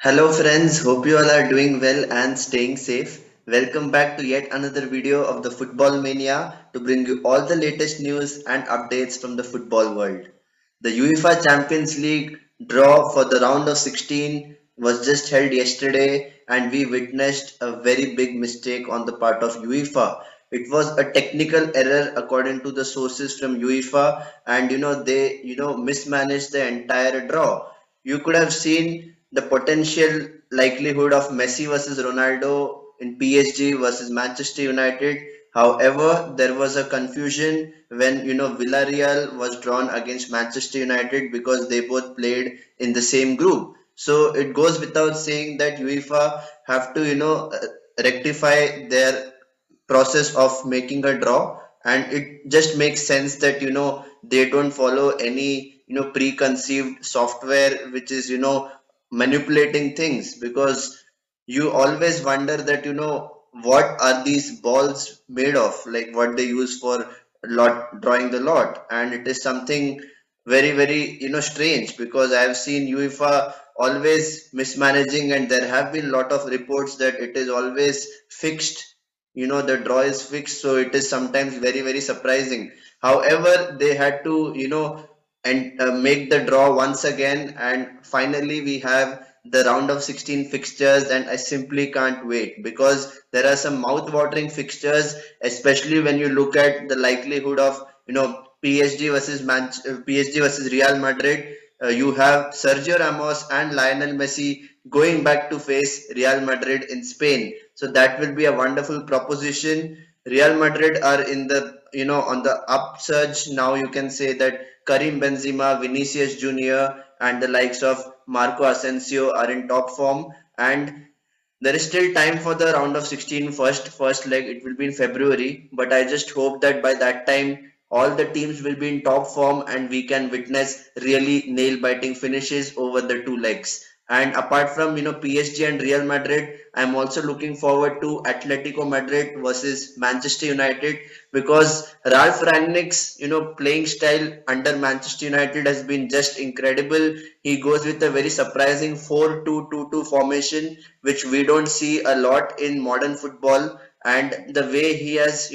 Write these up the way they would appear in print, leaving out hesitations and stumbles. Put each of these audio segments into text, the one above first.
Hello friends, hope you all are doing well and staying safe. Welcome back to yet another video of the Football Mania to bring you all the latest news and updates from the football world. The UEFA Champions League draw for the round of 16 was just held yesterday and we witnessed a very big mistake on the part of UEFA. It was a technical error according to the sources from UEFA and they mismanaged the entire draw. You could have seen the potential likelihood of Messi versus Ronaldo in PSG versus Manchester United. However, there was a confusion when Villarreal was drawn against Manchester United because they both played in the same group. So it goes without saying that UEFA have to rectify their process of making a draw, and it just makes sense that they don't follow any preconceived software which is manipulating things, because you always wonder that what are these balls made of, like what they use for lot drawing the lot. And it is something very strange, because I have seen UEFA always mismanaging, and there have been a lot of reports that it is always fixed, the draw is fixed. So it is sometimes very surprising. However, they had to and make the draw once again, and finally we have the round of 16 fixtures, and I simply can't wait, because there are some mouth-watering fixtures, especially when you look at the likelihood of PSG versus Real Madrid. You have Sergio Ramos and Lionel Messi going back to face Real Madrid in Spain. So that will be a wonderful proposition. Real Madrid are in the on the upsurge now. You can say that Karim Benzema, Vinicius Junior, and the likes of Marco Asensio are in top form, and there is still time for the round of 16 first leg. It will be in February, but I just hope that by that time all the teams will be in top form and we can witness really nail-biting finishes over the two legs. And apart from PSG and Real Madrid, I'm also looking forward to Atletico Madrid versus Manchester United, because Ralph Rangnick's playing style under Manchester United has been just incredible. He goes with a very surprising 4-2-2-2 formation, which we don't see a lot in modern football. And the way he has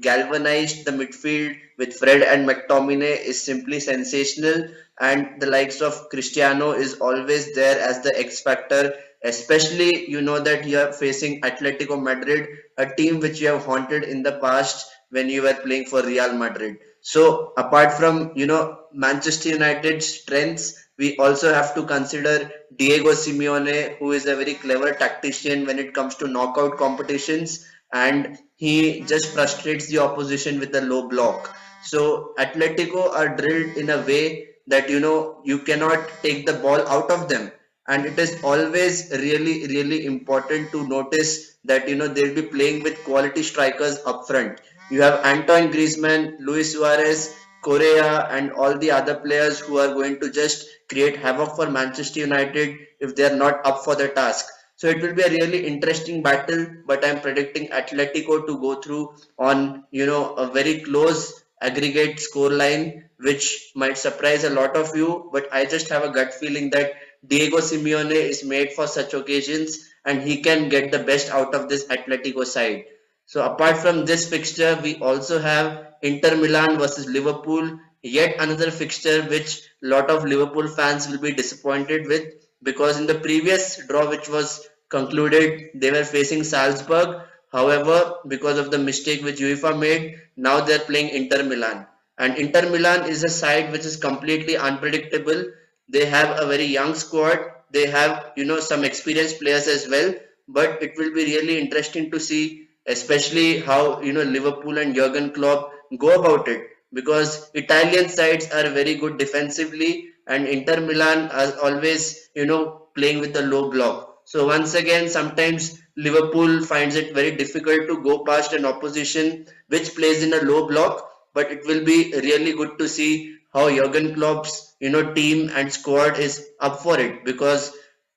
galvanized the midfield with Fred and McTominay is simply sensational. And the likes of Cristiano is always there as the X factor, especially that you are facing Atletico Madrid, a team which you have haunted in the past when you were playing for Real Madrid. So apart from Manchester United's strengths, we also have to consider Diego Simeone, who is a very clever tactician when it comes to knockout competitions, and he just frustrates the opposition with a low block. So Atletico are drilled in a way that you cannot take the ball out of them, and it is always really important to notice that they'll be playing with quality strikers up front. You have Antoine Griezmann, Luis Suarez, Correa, and all the other players who are going to just create havoc for Manchester United if they are not up for the task. So it will be a really interesting battle, but I'm predicting Atletico to go through on a very close aggregate score line, which might surprise a lot of you. But I just have a gut feeling that Diego Simeone is made for such occasions, and he can get the best out of this Atletico side. So apart from this fixture, we also have Inter Milan versus Liverpool, yet another fixture which a lot of Liverpool fans will be disappointed with, because in the previous draw which was concluded, they were facing Salzburg. However, because of the mistake which UEFA made, now they are playing Inter Milan. And Inter Milan is a side which is completely unpredictable. They have a very young squad. They have some experienced players as well. But it will be really interesting to see, especially how Liverpool and Jurgen Klopp go about it, because Italian sides are very good defensively, and Inter Milan are always playing with a low block. So once again, sometimes Liverpool finds it very difficult to go past an opposition which plays in a low block, but it will be really good to see how Jurgen Klopp's team and squad is up for it, because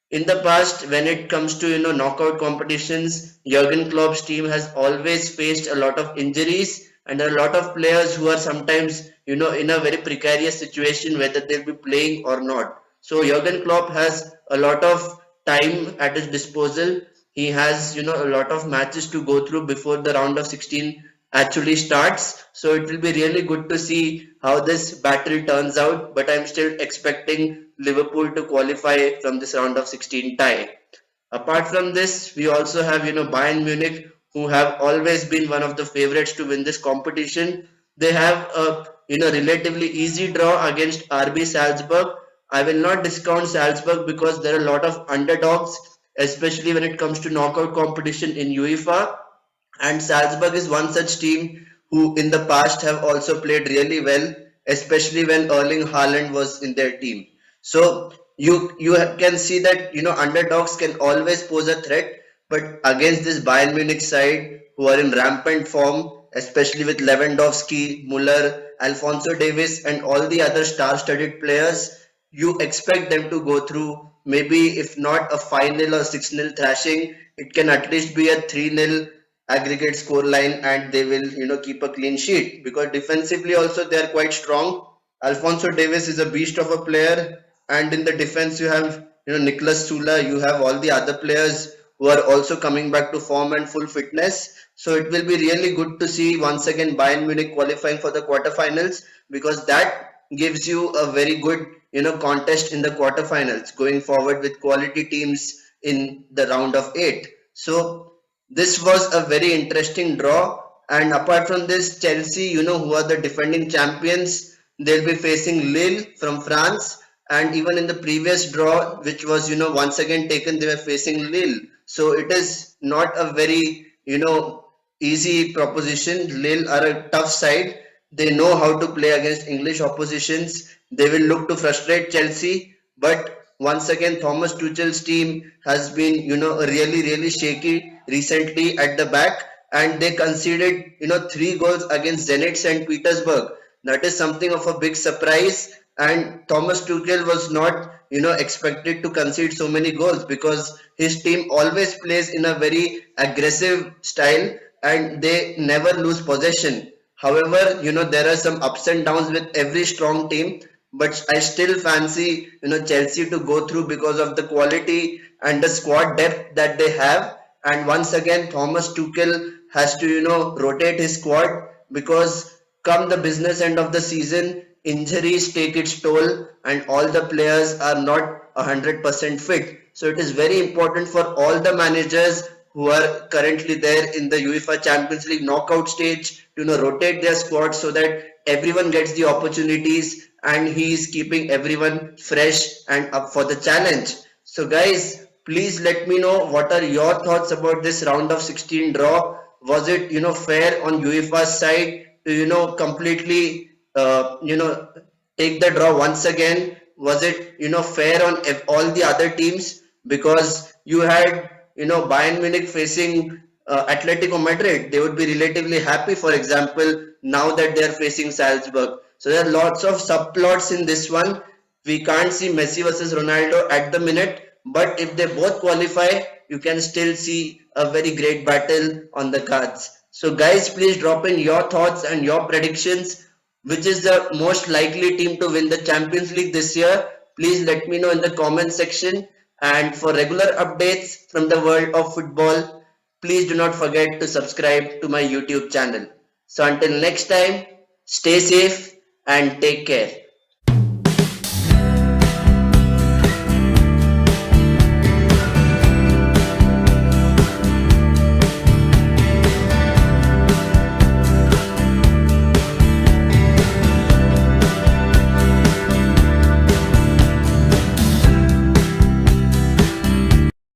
in the past, when it comes to knockout competitions, Jurgen Klopp's team has always faced a lot of injuries, and a lot of players who are sometimes in a very precarious situation whether they'll be playing or not. So Jurgen Klopp has a lot of time at his disposal. He has, a lot of matches to go through before the round of 16 actually starts. So it will be really good to see how this battle turns out. But I'm still expecting Liverpool to qualify from this round of 16 tie. Apart from this, we also have, Bayern Munich, who have always been one of the favorites to win this competition. They have a, relatively easy draw against RB Salzburg. I will not discount Salzburg because there are a lot of underdogs, especially when it comes to knockout competition in UEFA. And Salzburg is one such team who in the past have also played really well, especially when Erling Haaland was in their team. So you can see that underdogs can always pose a threat, but against this Bayern Munich side who are in rampant form, especially with Lewandowski, Muller, Alphonso Davies, and all the other star-studded players, you expect them to go through maybe if not a 5-0 or 6-0 thrashing, it can at least be a 3-0 aggregate score line and they will keep a clean sheet because defensively also they are quite strong. Alfonso Davis is a beast of a player, and in the defense you have Nicolas Sula, you have all the other players who are also coming back to form and full fitness. So it will be really good to see once again Bayern Munich qualifying for the quarterfinals because that gives you a very good contest in the quarterfinals going forward with quality teams in the round of 8. So this was a very interesting draw. And apart from this, Chelsea, who are the defending champions, they'll be facing Lille from France. And even in the previous draw, which was, once again taken, they were facing Lille. So it is not a very, easy proposition. Lille are a tough side. They know how to play against English oppositions. They will look to frustrate Chelsea. But once again, Thomas Tuchel's team has been, really, really shaky recently at the back, and they conceded, 3 goals against Zenit St. Petersburg. That is something of a big surprise, and Thomas Tuchel was not, expected to concede so many goals because his team always plays in a very aggressive style and they never lose possession. However, there are some ups and downs with every strong team, but I still fancy Chelsea to go through because of the quality and the squad depth that they have. And once again, Thomas Tuchel has to rotate his squad because come the business end of the season, injuries take its toll, and all the players are not 100% fit. So it is very important for all the managers who are currently there in the UEFA Champions League knockout stage to rotate their squad so that everyone gets the opportunities and he is keeping everyone fresh and up for the challenge. So guys, please let me know what are your thoughts about this round of 16 draw. Was it fair on UEFA's side to completely take the draw once again? Was it fair on all the other teams because you had Bayern Munich facing Atletico Madrid? They would be relatively happy, for example, now that they are facing Salzburg. So there are lots of subplots in this one. We can't see Messi versus Ronaldo at the minute, but if they both qualify, you can still see a very great battle on the cards. So guys, please drop in your thoughts and your predictions. Which is the most likely team to win the Champions League this year? Please let me know in the comment section. And for regular updates from the world of football, please do not forget to subscribe to my YouTube channel. So until next time, stay safe and take care.